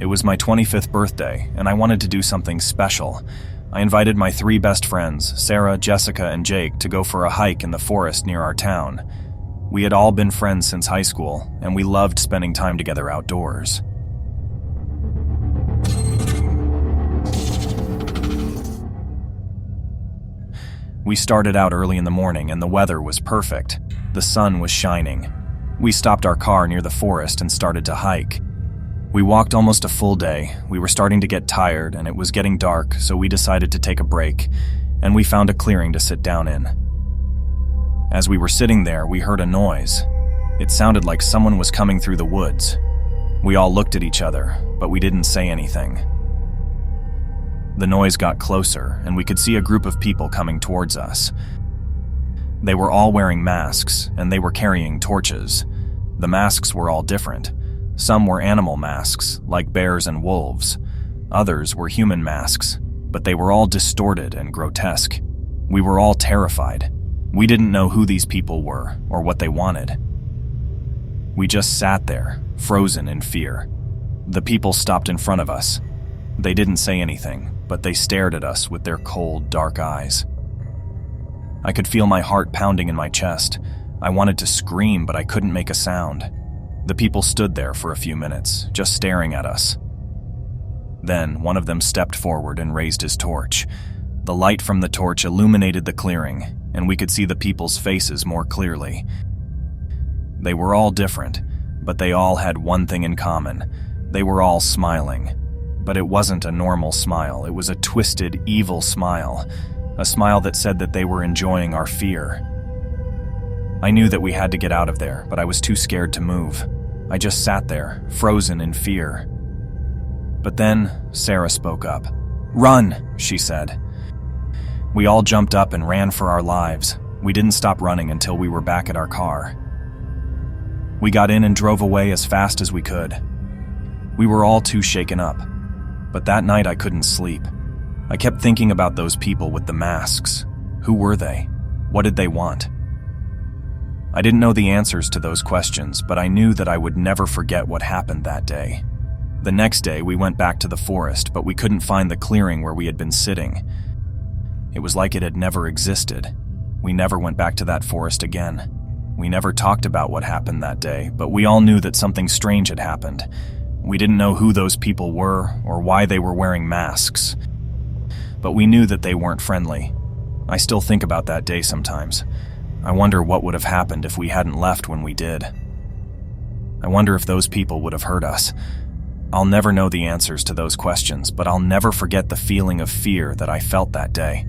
It was my 25th birthday, and I wanted to do something special. I invited my 3 best friends, Sarah, Jessica, and Jake, to go for a hike in the forest near our town. We had all been friends since high school, and we loved spending time together outdoors. We started out early in the morning, and the weather was perfect. The sun was shining. We stopped our car near the forest and started to hike. We walked almost a full day. We were starting to get tired, and it was getting dark, so we decided to take a break, and we found a clearing to sit down in. As we were sitting there, we heard a noise. It sounded like someone was coming through the woods. We all looked at each other, but we didn't say anything. The noise got closer, and we could see a group of people coming towards us. They were all wearing masks, and they were carrying torches. The masks were all different. Some were animal masks, like bears and wolves. Others were human masks, but they were all distorted and grotesque. We were all terrified. We didn't know who these people were or what they wanted. We just sat there, frozen in fear. The people stopped in front of us. They didn't say anything, but they stared at us with their cold, dark eyes. I could feel my heart pounding in my chest. I wanted to scream, but I couldn't make a sound. The people stood there for a few minutes, just staring at us. Then one of them stepped forward and raised his torch. The light from the torch illuminated the clearing, and we could see the people's faces more clearly. They were all different, but they all had one thing in common. They were all smiling. But it wasn't a normal smile. It was a twisted, evil smile. A smile that said that they were enjoying our fear. I knew that we had to get out of there, but I was too scared to move. I just sat there, frozen in fear. But then, Sarah spoke up. "Run," she said. We all jumped up and ran for our lives. We didn't stop running until we were back at our car. We got in and drove away as fast as we could. We were all too shaken up. But that night I couldn't sleep. I kept thinking about those people with the masks. Who were they? What did they want? I didn't know the answers to those questions, but I knew that I would never forget what happened that day. The next day we went back to the forest, but we couldn't find the clearing where we had been sitting. It was like it had never existed. We never went back to that forest again. We never talked about what happened that day, but we all knew that something strange had happened. We didn't know who those people were or why they were wearing masks. But we knew that they weren't friendly. I still think about that day sometimes. I wonder what would have happened if we hadn't left when we did. I wonder if those people would have hurt us. I'll never know the answers to those questions, but I'll never forget the feeling of fear that I felt that day.